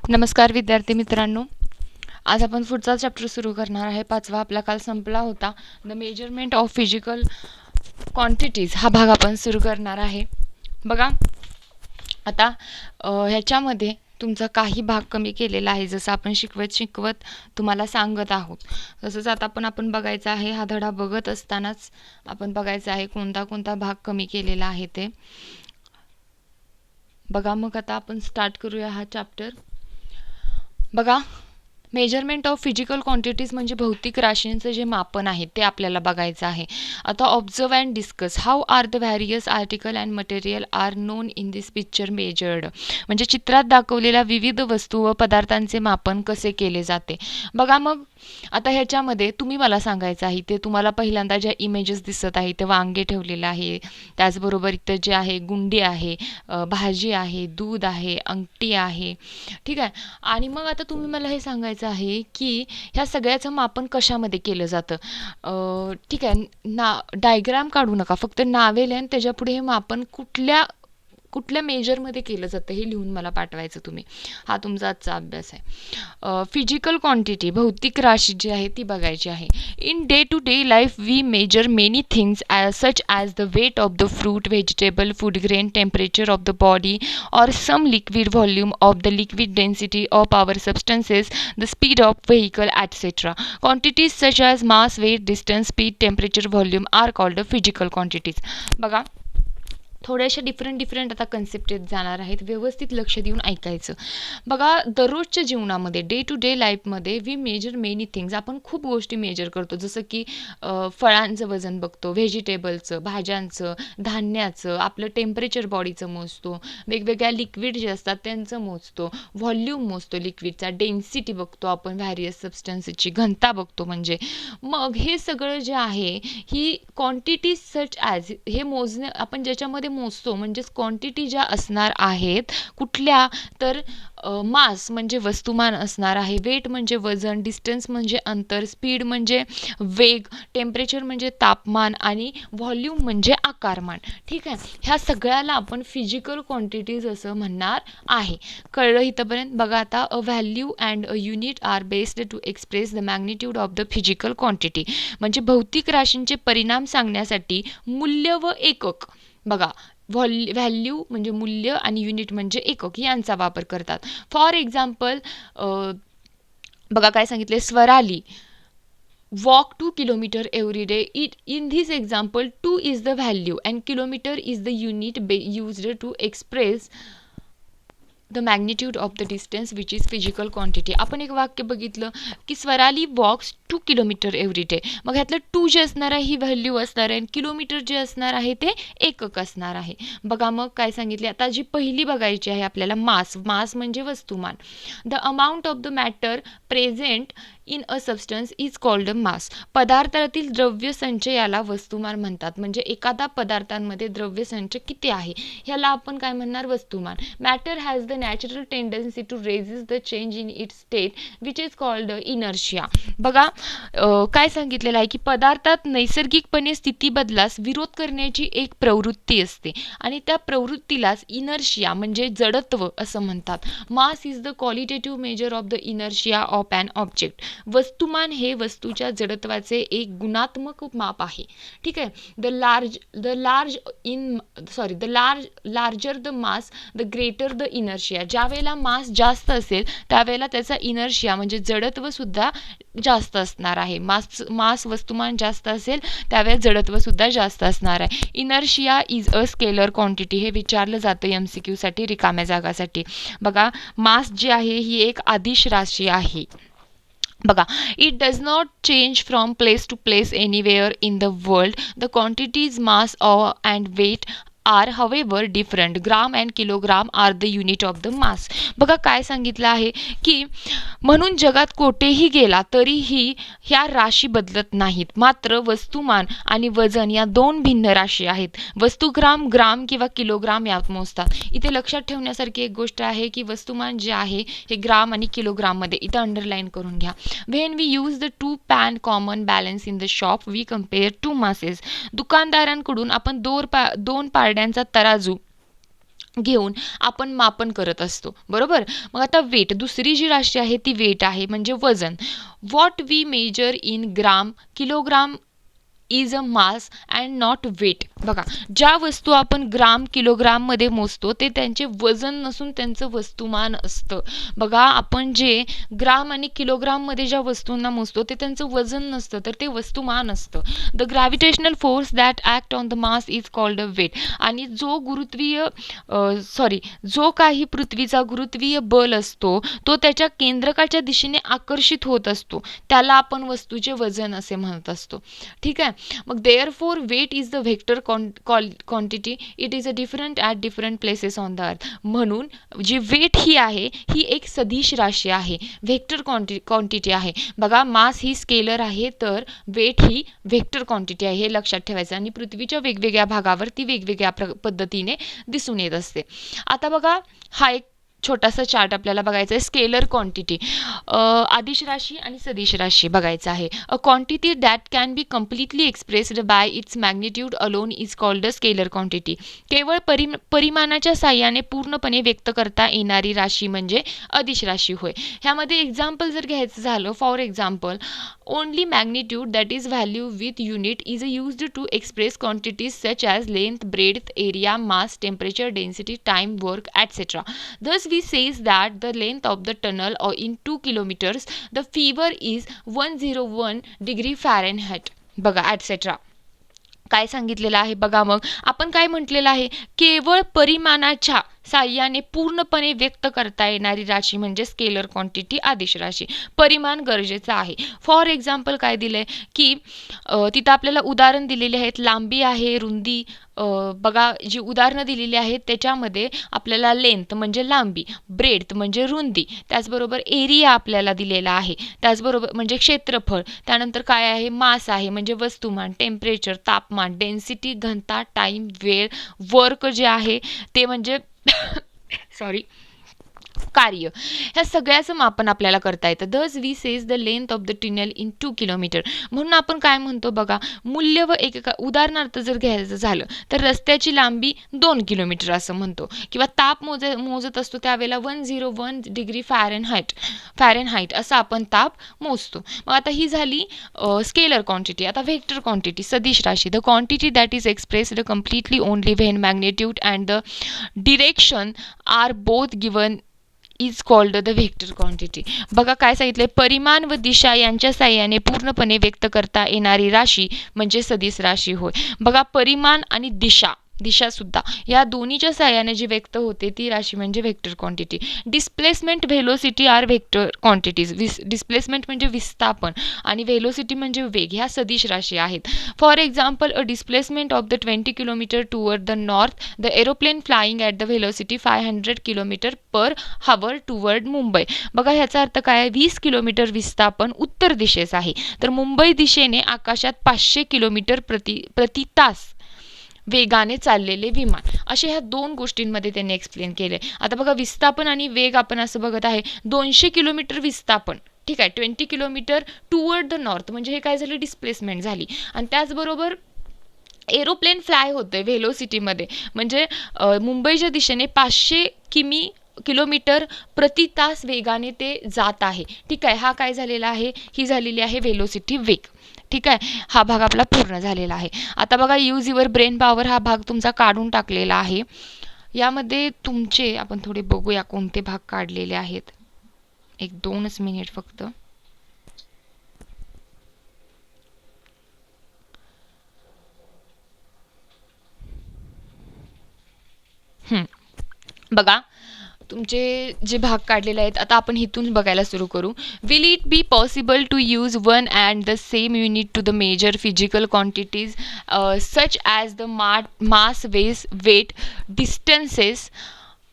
नमस्कार विद्यार्थी मित्रांनो. आज आपण पुढचा चॅप्टर सुरू करणार आहे. पाचवा आपला काल संपला होता. The measurement of physical quantities हा भाग आपण सुरू करणार आहे. बघा आता ह्याच्यामध्ये तुमचा काही भाग कमी केलेला आहे, जसं आपण शिकवत तुम्हाला सांगत आहोत. तसंच आता आपण बघायचं आहे. हा धडा बघत असतानाच आपण बघायचं आहे कोणता कोणता भाग कमी केलेला आहे ते बघा. मग आता आपण स्टार्ट करूया हा चॅप्टर. बघा, मेजरमेंट ऑफ फिजिकल क्वांटिटीज म्हणजे भौतिक राशींचं जे मापन आहे ते आपल्याला बघायचं आहे. आता observe and discuss how are the various article and material are known in this picture measured. म्हणजे चित्रात दाखवलेल्या विविध वस्तू व पदार्थांचे मापन कसे केले जाते. बघा, मग आता ह्याच्यामध्ये तुम्ही मला सांगायचं आहे, ते तुम्हाला पहिल्यांदा ज्या इमेजेस दिसत आहे ते वांगे ठेवलेलं आहे, त्याचबरोबर इथं जे आहे गुंडी आहे, भाजी आहे, दूध आहे, अंगठी आहे, ठीक आहे. आणि मग आता तुम्ही मला हे सांगायचं आहे की ह्या सगळ्याचं मापन कशामध्ये केलं जातं. ठीक आहे, डायग्राम काढू नका, फक्त नावे लिहा आणि त्याच्यापुढे हे मापन कुठल्या मेजरमध्ये केलं जातं हे लिहून मला पाठवायचं तुम्ही. हा तुमचा आजचा अभ्यास आहे. फिजिकल क्वांटिटी भौतिक राशी जी आहे ती बघायची आहे. In day to day life we measure many things such as the weight of the fruit, vegetable, food grain, temperature of the body or some liquid volume of the liquid density of our substances, the speed of vehicle, etc. Quantities such as mass, weight, distance, speed, temperature, volume are called physical quantities. बघा, थोड्याशा different आता concept येत जाणार आहेत. व्यवस्थित लक्ष देऊन ऐकायचं. बघा, दररोजच्या जीवनामध्ये डे टू डे लाईफमध्ये वी मेजर मेनी थिंग्स. आपण खूप गोष्टी मेजर करतो, जसं की फळांचं वजन बघतो, व्हेजिटेबलचं, भाज्यांचं, धान्याचं, आपलं टेम्परेचर बॉडीचं मोजतो, वेगवेगळ्या लिक्विड जे असतात त्यांचं मोजतो, व्हॉल्यूम मोजतो लिक्विडचा, डेन्सिटी बघतो आपण, व्हॅरियस सबस्टन्सची घनता बघतो. म्हणजे मग हे सगळं जे आहे ही क्वांटिटी सच ॲज हे मोजणे आपण ज्याच्यामध्ये मोजतो, म्हणजेच क्वांटिटी ज्या असणार आहेत कुठल्या तर मास म्हणजे वस्तुमान असणार आहे, वेट म्हणजे वजन, डिस्टन्स म्हणजे अंतर, स्पीड म्हणजे वेग, टेम्परेचर म्हणजे तापमान आणि व्हॉल्यूम म्हणजे आकारमान. ठीक आहे, ह्या सगळ्याला आपण फिजिकल क्वांटिटीज असं म्हणणार आहे. कळलं इथंपर्यंत? बघा आता, a value and a unit are based to express the magnitude of the physical quantity. म्हणजे भौतिक राशींचे परिणाम सांगण्यासाठी मूल्य व एकक, बघा, व्हॅल्यू म्हणजे मूल्य आणि युनिट म्हणजे एकक यांचा वापर करतात. फॉर एक्झाम्पल, बघा काय सांगितले, Swarali walk 2 kilometer every day. In this example 2 is the value and kilometer is the unit used to express the magnitude of the distance which is physical quantity. आपण एक वाक्य बघितलं की Swarali walks 2 kilometre every day. मग ह्यातलं 2 जे असणार आहे ही व्हॅल्यू असणार आहे आणि किलोमीटर जे असणार आहे ते एकक असणार आहे. बघा मग काय सांगितले, आता जी पहिली बघायची आहे आपल्याला, मास. मास म्हणजे वस्तुमान. The amount of the matter present in a substance is called mass. पदार्थातील द्रव्य संचयाला वस्तुमान म्हणतात. म्हणजे एखादा पदार्थांमध्ये द्रव्य संचय किती आहे ह्याला आपण काय म्हणणार, वस्तुमान. Matter has the natural tendency to resist the change in its state which is called inertia. बघा काय सांगितलेलं आहे की पदार्थात नैसर्गिकपणे स्थिती बदलास विरोध करण्याची एक प्रवृत्ती असते आणि त्या प्रवृत्तीलाच इनर्शिया म्हणजे जडत्व असं म्हणतात. Mass is the qualitative measure of the inertia of an object. वस्तुमान हे वस्तूच्या जडत्वाचे एक गुणात्मक माप आहे. ठीक आहे. Larger the mass the greater the inertia. ज्या वेळेला मास जास्त असेल त्यावेळेला त्याचा इनर्शिया म्हणजे जडत्व सुद्धा जास्त असणार आहे. मास वस्तुमान जास्त असेल त्यावेळेस जडत्व सुद्धा जास्त असणार आहे. Inertia is a scalar quantity. हे विचारलं जातं MCQ साठी, रिकाम्या जागासाठी. बघा, मास जी आहे ही एक अदिश राशी आहे. बघा, it does not change from place to place anywhere in the world. The quantities mass and weight are however different. Gram and kilogram are the unit of the mass. बघा काय सांगितलं आहे की म्हणून जगात कोठेही गेला तरीही ह्या राशी बदलत नाहीत. मात्र वस्तुमान आणि वजन या दोन भिन्न राशी आहेत. वस्तुग्राम ग्राम किंवा किलोग्राम यात मोजतात. इथे लक्षात ठेवण्यासारखी एक गोष्ट आहे की वस्तुमान जे आहे हे ग्राम आणि किलोग्राममध्ये, इथं अंडरलाईन करून घ्या. When we use the two pan common balance in the shop we compare two masses. दुकानदारांकडून आपण दोन पारड्यांचा तराजू घेऊन आपण मापन करत असतो, बरोबर. मग आता वेट, दुसरी जी राशी आहे ती वेट आहे, म्हणजे वजन. What we measure in gram kilogram is a mass and not weight. बघा, ज्या वस्तू आपण ग्राम किलोग्राममध्ये मोजतो ते त्यांचे वजन नसून त्यांचं वस्तुमान असतं. बघा, आपण जे ग्राम आणि किलोग्राममध्ये ज्या वस्तूंना मोजतो ते त्यांचं वजन नसतं, तर ते वस्तुमान असतं. The gravitational force that act on the mass is called a weight. आणि जो काही पृथ्वीचा गुरुत्वीय बल असतो तो त्याच्या केंद्रकाच्या दिशेने आकर्षित होत असतो, त्याला आपण वस्तूचे वजन असे म्हणत असतो. ठीक आहे. मग therefore weight is the vector quantity, it is a different at different places on the earth. म्हणून जी वेट ही आहे ही एक सदिश राशी आहे, व्हेक्टर क्वांटिटी आहे. बघा, मास ही स्केलर आहे, तर वेट ही व्हेक्टर क्वांटिटी आहे, हे लक्षात ठेवायचं. आणि पृथ्वीच्या वेगवेगळ्या भागावर ती वेगवेगळ्या पद्धतीने दिसून येत असते. आता बघा, हा एक छोटासा चार्ट आपल्याला बघायचा आहे. स्केलर क्वांटिटी, आदिश राशी आणि सदिश राशी बघायचं आहे. A quantity that can be completely expressed by it's magnitude alone is called a scalar quantity. केवळ परिमाणाच्या साह्याने पूर्णपणे व्यक्त करता येणारी राशी म्हणजे अदिश राशी होय. ह्यामध्ये एक्झाम्पल जर घ्यायचं झालं, for example, only magnitude that is value with unit is used to express quantities such as length, breadth, area, mass, temperature, density, time, work, etcetera. Thus, we says that the length of the tunnel or in 2 kilometers, the fever is 101 degree Fahrenheit. बघा, ॲटसेट्रा काय सांगितलेलं आहे बघा. मग आपण काय म्हटलेलं आहे, केवळ परिमाणाच्या साह्याने पूर्णपणे व्यक्त करता येणारी राशी म्हणजे स्केलर क्वांटिटी, आदिश राशी. परिमाण गरजेचं आहे. फॉर एक्झाम्पल काय दिलंय की तिथं आपल्याला उदाहरण दिलेली आहेत, लांबी आहे, रुंदी. बघा, जी उदाहरणं दिलेली आहेत त्याच्यामध्ये आपल्याला लेंथ म्हणजे लांबी, ब्रेड्थ म्हणजे रुंदी, त्याचबरोबर एरिया आपल्याला दिलेला आहे, त्याचबरोबर म्हणजे क्षेत्रफळ, त्यानंतर काय आहे, मास आहे म्हणजे वस्तुमान, टेम्परेचर तापमान, डेन्सिटी घनता, टाइम वेळ, वर्क जे आहे ते म्हणजे सॉरी कार्य. ह्या सगळ्याचं मापन आपल्याला करता येतं. This we says the length of the tunnel in 2 kilometre. म्हणून आपण काय म्हणतो बघा, मूल्य व एकका, उदाहरणार्थ जर घ्यायचं झालं तर रस्त्याची लांबी 2 किलोमीटर असं म्हणतो, किंवा ताप मोजत असतो त्यावेळेला 101 डिग्री फॅरेनहाईट असं आपण ताप मोजतो. मग आता ही झाली स्केलर क्वांटिटी. आता व्हेक्टर क्वांटिटी, सदिश राशी, the quantity that is expressed completely only when magnitude and the direction are both given is called the vector quantity. बघा काय सांगितलंय, परिमाण व दिशा यांच्या साह्याने पूर्णपणे व्यक्त करता येणारी राशी म्हणजे सदिश राशी होय. बघा, परिमाण आणि दिशा सुद्धा या दोन्हीच्या साह्याने जी व्यक्त होते ती राशी म्हणजे vector quantity. Displacement, velocity are vector quantities. Displacement म्हणजे विस्थापन आणि व्हेलोसिटी म्हणजे वेग, ह्या सदिश राशी आहेत. For example, a displacement of the 20 kilometre toward the north, the aeroplane flying at the velocity 500 kilometre per hour toward Mumbai. बघा, ह्याचा अर्थ काय आहे, 20 किलोमीटर विस्थापन उत्तर दिशेस आहे, तर मुंबई दिशेने आकाशात 500 किलोमीटर प्रति तास वेगाने चाललेले विमान. अशा ह्या दोन गोष्टींमध्ये त्यांनी एक्सप्लेन केले. आता बघा, विस्थापन आणि वेग आपण असं बघत आहे, 200 किलोमीटर विस्थापन, ठीक आहे, 20 किलोमीटर टुवर्ड द नॉर्थ म्हणजे हे काय झालं, डिस्प्लेसमेंट झाली. आणि त्याचबरोबर एरोप्लेन फ्लाय होतंय व्हेलोसिटीमध्ये, म्हणजे मुंबईच्या दिशेने 500 किलोमीटर प्रति तास वेगाने ते जात आहे. ठीक आहे, हा काय झालेला आहे, ही झालेली आहे व्हेलोसिटी, वेग. ठीक आहे, हा भाग आपला पूर्ण झालेला आहे. आता बघा, यूज युअर ब्रेन पॉवर हा भाग तुमचा काढून टाकलेला आहे. यामध्ये तुमचे आपण थोडे बघूया कोणते भाग काढलेले आहेत. 1-2 मिनिट फक्त. बघा, तुमचे जे भाग काढलेले आहेत आता आपण इथून बघायला सुरू करू. Will it be possible to use one and the same unit to the measure physical quantities such as the mass, weight, distances,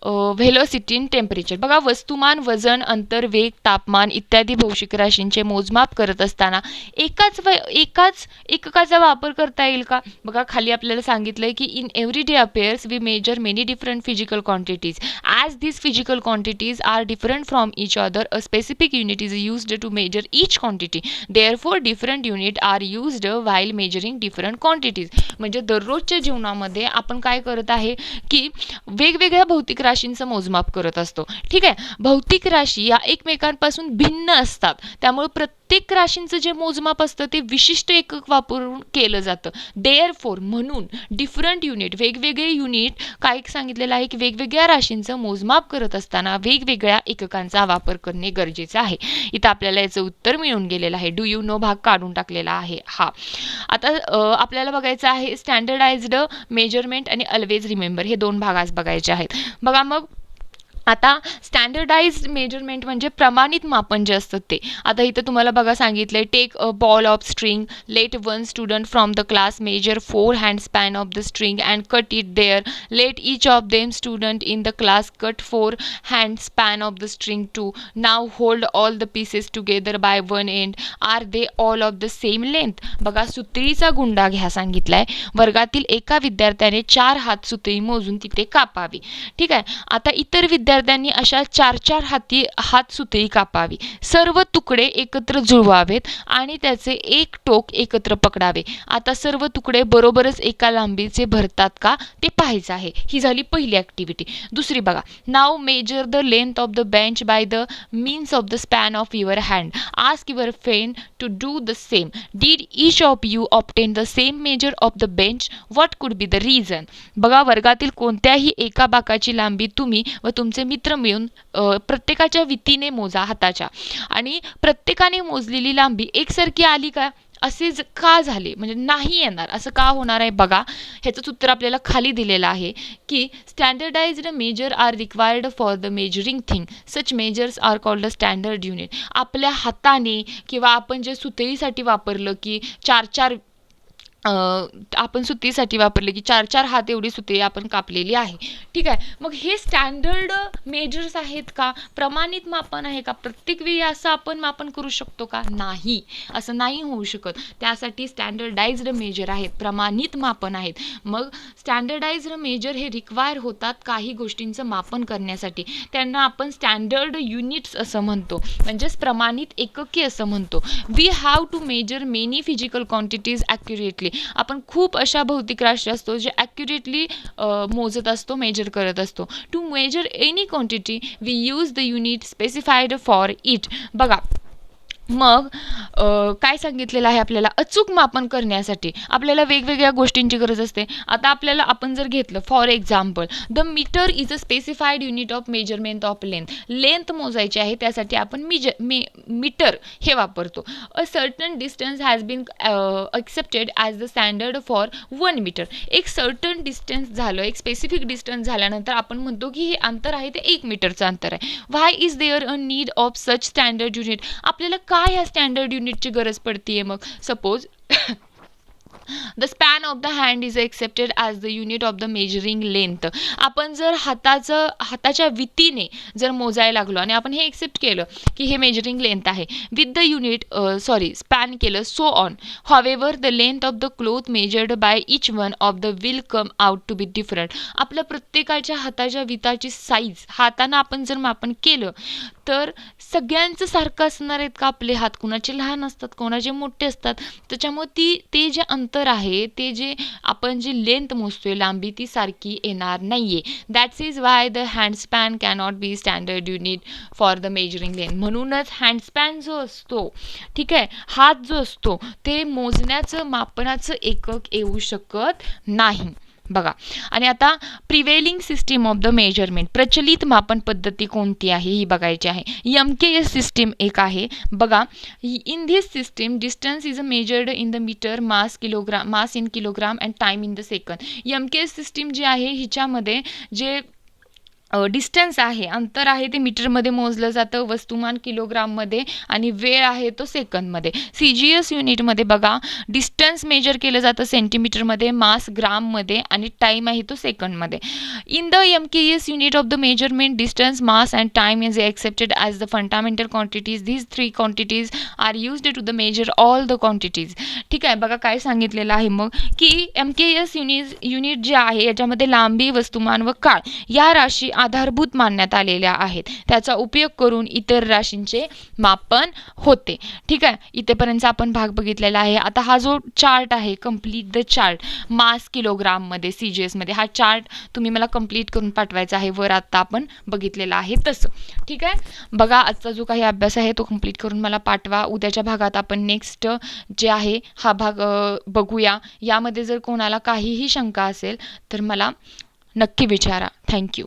velocity आणि टेम्परेचर. बघा, वस्तुमान, वजन, अंतर, वेग, तापमान इत्यादी भौतिक राशींचे मोजमाप करत असताना एकाच एककाचा वापर करता येईल का? बघा, खाली आपल्याला सांगितलंय की in everyday affairs we measure many different physical quantities as these physical quantities are different from each other, a specific unit is used to measure each quantity. Therefore, different unit are used while measuring different quantities. म्हणजे दररोजच्या जीवनामध्ये आपण काय करत आहे की वेगवेगळ्या भौतिक राशींचं मोजमाप करत असतो. ठीक आहे, भौतिक राशी या एकमेकांपासून भिन्न असतात, त्यामुळे प्रत्येक राशींचं जे मोजमाप असतं ते विशिष्ट एकक वापरून केलं जातं. देअरफॉर म्हणून डिफरंट युनिट, वेगवेगळे युनिट काय सांगितलेलं आहे की वेगवेगळ्या राशींचं मोजमाप करत असताना वेगवेगळ्या एककांचा वापर करणे गरजेचे आहे. इथं आपल्याला याचं उत्तर मिळून गेलेलं आहे. डू यू नो भाग काढून टाकलेला आहे हा. आता आपल्याला बघायचं आहे स्टँडर्डाइज्ड मेजरमेंट आणि ऑलवेज रिमेंबर, हे दोन भाग आज बघायचे आहेत. बघा मग आता स्टँडर्डाइज्ड मेजरमेंट म्हणजे प्रमाणित मापन जे असतं ते. आता इथं तुम्हाला बघा सांगितलं आहे, take a ball of string, let one student from the class measure 4 hand span of the string and cut it there, let each of them student in the class cut 4 hand span of the string too, now hold all the pieces together by one end, are they all of the same length. बघा सुतळीचा गुंडा घ्या सांगितला आहे. वर्गातील एका विद्यार्थ्याने 4 हात सुतळी मोजून तिथे कापावी. ठीक आहे, आता इतर विद्यार्थ्यांनी अशा 4-4 हात सुतळी कापावी. सर्व तुकडे एकत्र जुळवावेत आणि त्याचे एक टोक एकत्र पकडावे. आता सर्व तुकडे बरोबरच एका लांबीचे भरतात का ते पाहायचं आहे. ही झाली पहिली ॲक्टिव्हिटी. दुसरी बघा, नाव measure the length of the bench by the means of the span of your hand, ask your friend to do the same, did each of you obtain the same measure of the bench, what could be the reason. बघा वर्गातील कोणत्याही एका बाकाची लांबी तुम्ही व तुमचे मित्र मिळून प्रत्येकाच्या वितीने मोजा हाताच्या, आणि प्रत्येकाने मोजलेली लांबी एकसारखी आली का, असे का झाले, म्हणजे नाही येणार, असं का होणार आहे. बघा ह्याचं उत्तर आपल्याला खाली दिलेलं आहे की standardised measure are required for the measuring thing, such measures are called standard unit. आपल्या हाताने किंवा आपण जे सुतळीसाठी वापरलं की 4-4 आपण सुतळीसाठी वापरले की 4-4 हात एवढी सुतळी आपण कापलेली आहे. ठीक आहे, मग हे स्टँडर्ड मेजर्स आहेत का, प्रमाणित मापन आहे का, प्रत्येक वेळी असं आपण मापन करू शकतो का, नाही, असं नाही होऊ शकत. त्यासाठी स्टँडर्डाइज्ड मेजर आहेत, प्रमाणित मापन आहेत. मग स्टँडर्डाइज्ड मेजर हे रिक्वायर होतात काही गोष्टींचं मापन करण्यासाठी, त्यांना आपण स्टँडर्ड युनिट्स असं म्हणतो, म्हणजेच प्रमाणित एकके असं म्हणतो. We have to measure many physical quantities accurately. आपण खूप अशा भौतिक राशी असतो जे ॲक्युरेटली मोजत असतो, मेजर करत असतो. To measure any quantity we use the unit specified for it. बघा मग काय सांगितलेलं आहे आपल्याला, अचूक मापन करण्यासाठी आपल्याला वेगवेगळ्या गोष्टींची गरज असते. आता आपल्याला आपण जर घेतलं for example, the metre is a specified unit of measurement of length. Length मोजायची आहे त्यासाठी आपण मीटर हे वापरतो. A certain distance has been accepted as the standard for 1 metre. एक सर्टन डिस्टन्स झालं, एक स्पेसिफिक डिस्टन्स झाल्यानंतर आपण म्हणतो की हे अंतर आहे ते 1 मीटरचं अंतर आहे. Why is there a need of such standard unit. आपल्याला काय ह्या स्टँडर्ड युनिटची गरज पडतीये. मग suppose the span of the hand is accepted as the unit of the measuring length. आपण जर हाताच्या वितीने जर मोजायला लागलो आणि आपण हे एक्सेप्ट केलं की हे मेजरिंग लेंथ आहे, विथ द युनिट स्पॅन केलं, so on. However the length of the cloth measured by each one of the will come out to be different. आपल्या प्रत्येकाच्या हाताच्या विताची साईज हातानं आपण जर मापन केलं तर सगळ्यांचं सारखं असणार आहेत का आपले हात, कोणाचे लहान असतात कोणाचे मोठे असतात. त्याच्यामुळे ते जे अंतर आहे, ते जे आपण जी लेंथ मोजतोय लांबी, ती सारखी येणार नाहीये. That's is why the handspan cannot be standard unit for the measuring length. म्हणूनच हँडस्पॅन जो असतो, ठीक आहे, हात जो असतो ते मोजण्याचं मापनाचं एकक येऊ शकत नाही. बघा आणि आता prevailing system of the measurement, प्रचलित मापन पद्धती कोणती आहे ही बघायची आहे. MKS सिस्टीम एक आहे. बघा in this system distance is measured in the metre, mass in kilogram and time in the second. MKS system जी आहे हिच्यामध्ये जे डिस्टन्स आहे, अंतर आहे, ते मीटरमध्ये मोजलं जातं, वस्तुमान किलोग्राममध्ये आणि वेळ आहे तो सेकंदमध्ये. CGS युनिटमध्ये बघा डिस्टन्स मेजर केलं जातं सेंटीमीटरमध्ये, मास ग्राममध्ये आणि टाईम आहे तो सेकंडमध्ये. In the MKS unit of the measurement distance, mass and time is accepted as the fundamental quantities. These 3 quantities are used to the measure all the quantities. ठीक आहे, बघा काय सांगितलेलं आहे मग की MKS युनिट जे आहे याच्यामध्ये लांबी, वस्तुमान व काळ या राशी आधारभूत मानण्यात आलेल्या आहेत. त्याचा उपयोग करून इतर राशींचे मापन होते. ठीक आहे, इथेपर्यंत आपण भाग बघितलेला आहे. आता हा जो चार्ट आहे, कम्प्लीट द चार्ट मास किलोग्राममध्ये CGS मध्ये, हा चार्ट तुम्ही मला कंप्लीट करून पाठवायचा आहे, वर आता आपण बघितलेला आहे तसं. ठीक आहे, बघा आजचा जो काही अभ्यास आहे तो कंप्लीट करून मला पाठवा. उद्याच्या भागात आपण नेक्स्ट जे आहे हा भाग बघूया. यामध्ये जर कोणाला काहीही शंका असेल तर मला नक्की विचारा. थँक्यू.